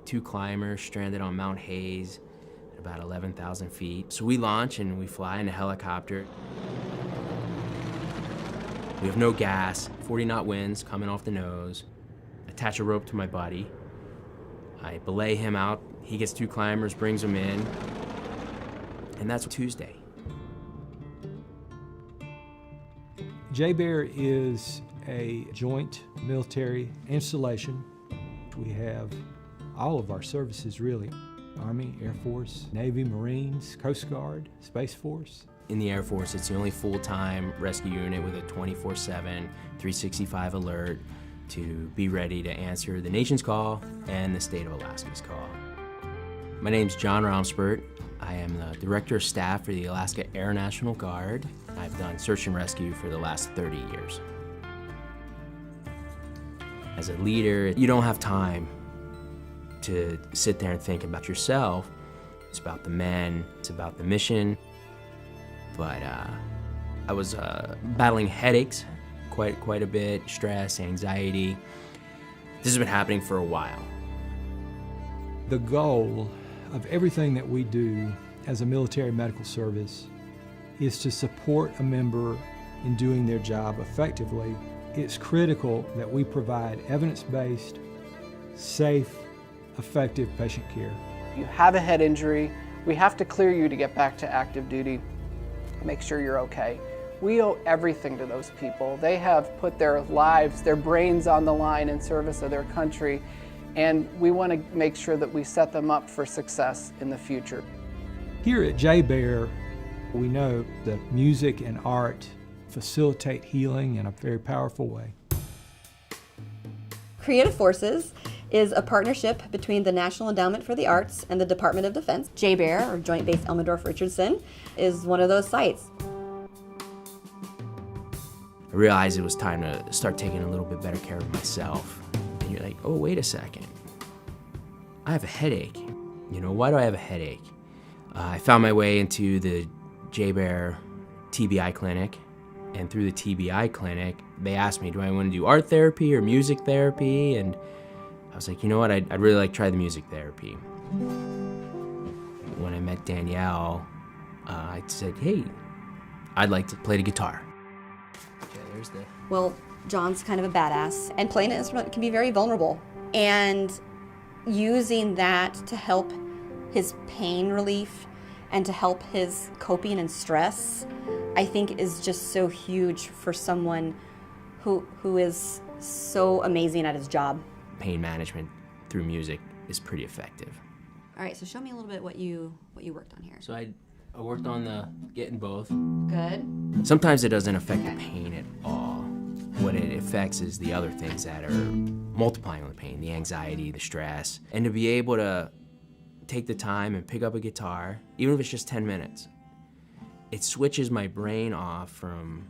2 climbers stranded on Mount Hayes at about 11,000 feet. So we launch and we fly in a helicopter. We have no gas, 40-knot winds coming off the nose. Attach a rope to my buddy. I belay him out. He gets 2 climbers, brings them in. And that's Tuesday. JBER is a joint military installation. We have all of our services, really. Army, Air Force, Navy, Marines, Coast Guard, Space Force. In the Air Force, it's the only full-time rescue unit with a 24/7, 365 alert to be ready to answer the nation's call and the state of Alaska's call. My name's John Romspert. I am the Director of Staff for the Alaska Air National Guard. I've done search and rescue for the last 30 years. As a leader, you don't have time to sit there and think about yourself. It's about the men, it's about the mission. But I was battling headaches quite a bit, stress, anxiety. This has been happening for a while. The goal of everything that we do as a military medical service is to support a member in doing their job effectively. It's critical that we provide evidence-based, safe, effective patient care. You have a head injury, we have to clear you to get back to active duty, make sure you're okay. We owe everything to those people. They have put their lives, their brains on the line in service of their country, and we want to make sure that we set them up for success in the future. Here at JBER, we know that music and art facilitate healing in a very powerful way. Creative Forces is a partnership between the National Endowment for the Arts and the Department of Defense. JBER, or Joint Base Elmendorf-Richardson, is one of those sites. I realized it was time to start taking a little bit better care of myself. And you're like, oh, wait a second. I have a headache. You know, why do I have a headache? I found my way into the JBER TBI clinic. And through the TBI clinic, they asked me, do I want to do art therapy or music therapy? And I was like, you know what, I'd really like to try the music therapy. When I met Danielle, I said, hey, I'd like to play the guitar. Okay, there's the... Well, John's kind of a badass, and playing an instrument can be very vulnerable. And using that to help his pain relief and to help his coping and stress, I think is just so huge for someone who is so amazing at his job. Pain management through music is pretty effective. All right, so show me a little bit what you worked on here. So I worked on the getting both. Good. Sometimes it doesn't affect the pain at all. What it affects is the other things that are multiplying the pain, the anxiety, the stress. And to be able to take the time and pick up a guitar, even if it's just 10 minutes, it switches my brain off from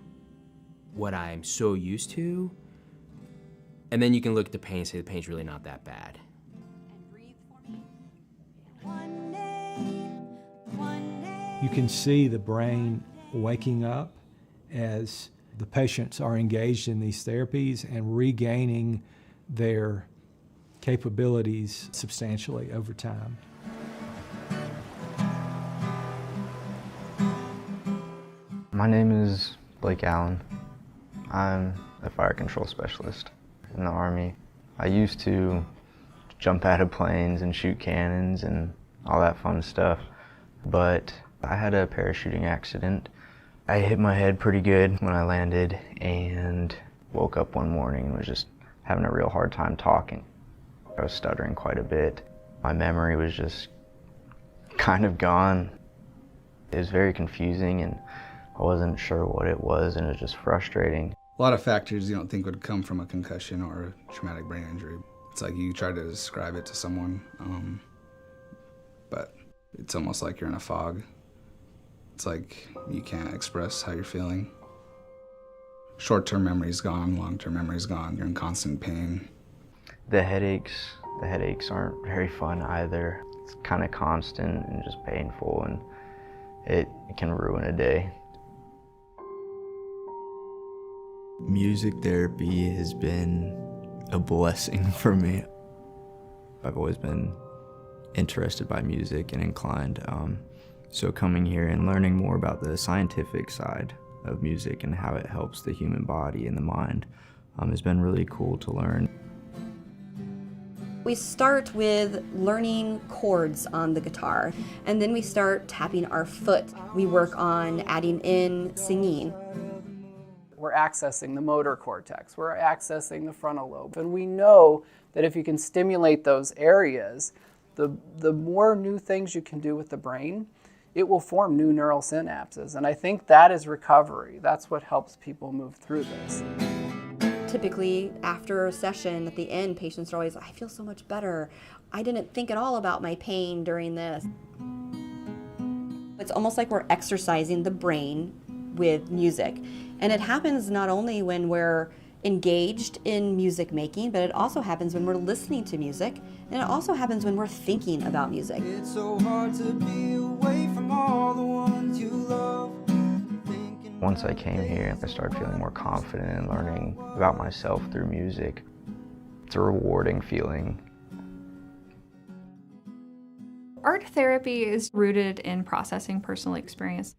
what I'm so used to. And then you can look at the pain and say the pain's really not that bad. And breathe for me. You can see the brain waking up as the patients are engaged in these therapies and regaining their capabilities substantially over time. My name is Blake Allen. I'm a fire control specialist in the Army. I used to jump out of planes and shoot cannons and all that fun stuff, but I had a parachuting accident. I hit my head pretty good when I landed and woke up one morning and was just having a real hard time talking. I was stuttering quite a bit. My memory was just kind of gone. It was very confusing and I wasn't sure what it was, and it was just frustrating. A lot of factors you don't think would come from a concussion or a traumatic brain injury. It's like you try to describe it to someone, but it's almost like you're in a fog. It's like you can't express how you're feeling. Short-term memory's gone, long-term memory's gone. You're in constant pain. The headaches aren't very fun either. It's kind of constant and just painful, and it can ruin a day. Music therapy has been a blessing for me. I've always been interested by music and inclined. So coming here and learning more about the scientific side of music and how it helps the human body and the mind has been really cool to learn. We start with learning chords on the guitar, and then we start tapping our foot. We work on adding in singing. We're accessing the motor cortex, we're accessing the frontal lobe, and we know that if you can stimulate those areas, the more new things you can do with the brain, it will form new neural synapses. And I think that is recovery. That's what helps people move through this. Typically, after a session, at the end, patients are always, I feel so much better. I didn't think at all about my pain during this. It's almost like we're exercising the brain with music. And it happens not only when we're engaged in music making, but it also happens when we're listening to music, and it also happens when we're thinking about music. It's so hard to be away from all the ones you love. Once I came here, I started feeling more confident in learning about myself through music. It's a rewarding feeling. Art therapy is rooted in processing personal experience.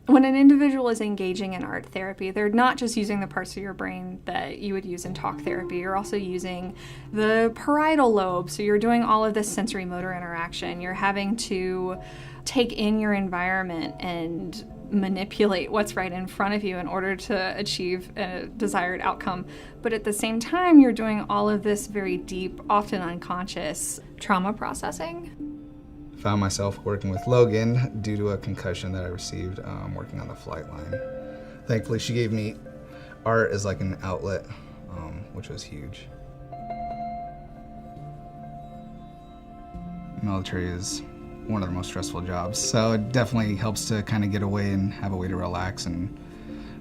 When an individual is engaging in art therapy, they're not just using the parts of your brain that you would use in talk therapy. You're also using the parietal lobe, so you're doing all of this sensory motor interaction. You're having to take in your environment and manipulate what's right in front of you in order to achieve a desired outcome. But at the same time, you're doing all of this very deep, often unconscious trauma processing. Found myself working with Logan due to a concussion that I received working on the flight line. Thankfully, she gave me art as like an outlet, which was huge. Military is one of the most stressful jobs, so it definitely helps to kind of get away and have a way to relax and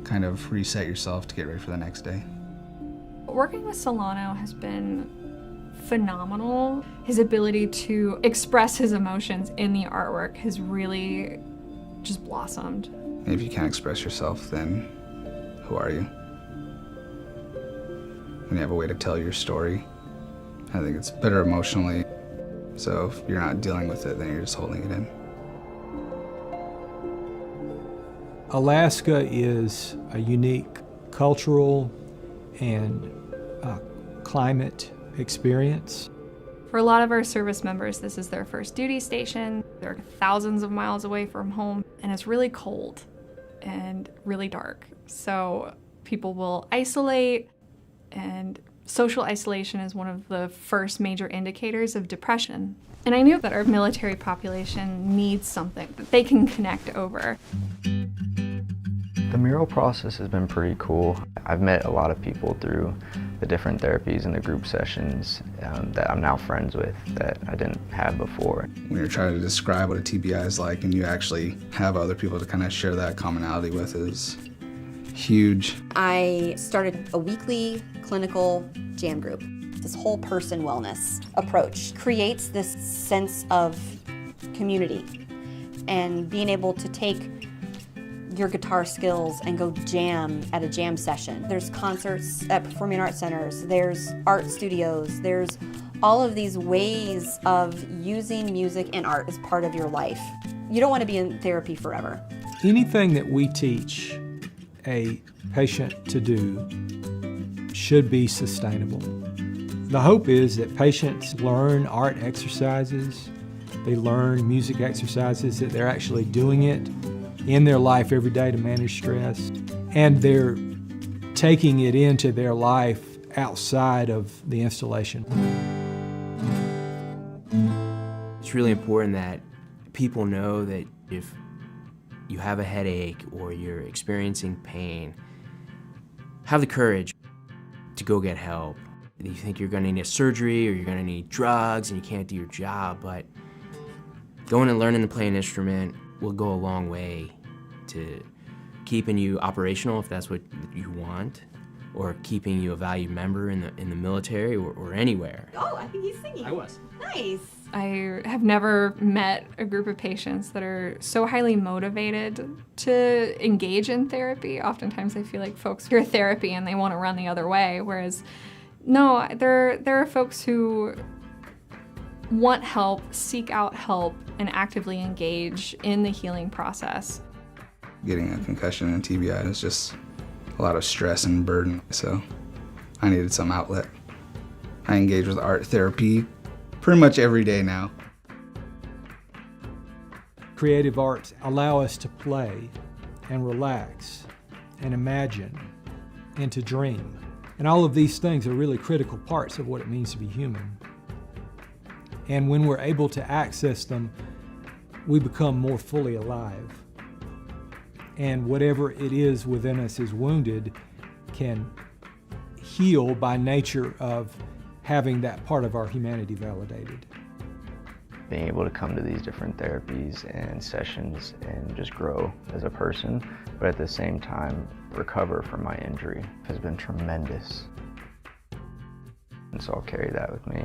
kind of reset yourself to get ready for the next day. Working with Solano has been phenomenal. His ability to express his emotions in the artwork has really just blossomed. If you can't express yourself, then who are you? When you have a way to tell your story, I think it's better emotionally. So if you're not dealing with it, then you're just holding it in. Alaska is a unique cultural and climate experience. For a lot of our service members, this is their first duty station. They're thousands of miles away from home, and it's really cold and really dark. So people will isolate, and social isolation is one of the first major indicators of depression. And I knew that our military population needs something that they can connect over. The mural process has been pretty cool. I've met a lot of people through the different therapies and the group sessions that I'm now friends with that I didn't have before. When you're trying to describe what a TBI is like and you actually have other people to kind of share that commonality with is huge. I started a weekly clinical jam group. This whole person wellness approach creates this sense of community and being able to take your guitar skills and go jam at a jam session. There's concerts at performing arts centers, there's art studios, there's all of these ways of using music and art as part of your life. You don't want to be in therapy forever. Anything that we teach a patient to do should be sustainable. The hope is that patients learn art exercises, they learn music exercises, that they're actually doing it in their life every day to manage stress, and they're taking it into their life outside of the installation. It's really important that people know that if you have a headache or you're experiencing pain, have the courage to go get help. You think you're going to need surgery or you're going to need drugs and you can't do your job, but going and learning to play an instrument will go a long way to keeping you operational if that's what you want, or keeping you a valued member in the military or anywhere. Oh, I think he's singing. I was. Nice. I have never met a group of patients that are so highly motivated to engage in therapy. Oftentimes I feel like folks hear therapy and they want to run the other way, whereas no, there are folks who want help, seek out help, and actively engage in the healing process. Getting a concussion and TBI is just a lot of stress and burden, so I needed some outlet. I engage with art therapy pretty much every day now. Creative arts allow us to play and relax and imagine and to dream. And all of these things are really critical parts of what it means to be human. And when we're able to access them, we become more fully alive. And whatever it is within us is wounded can heal by nature of having that part of our humanity validated. Being able to come to these different therapies and sessions and just grow as a person, but at the same time recover from my injury has been tremendous. And so I'll carry that with me.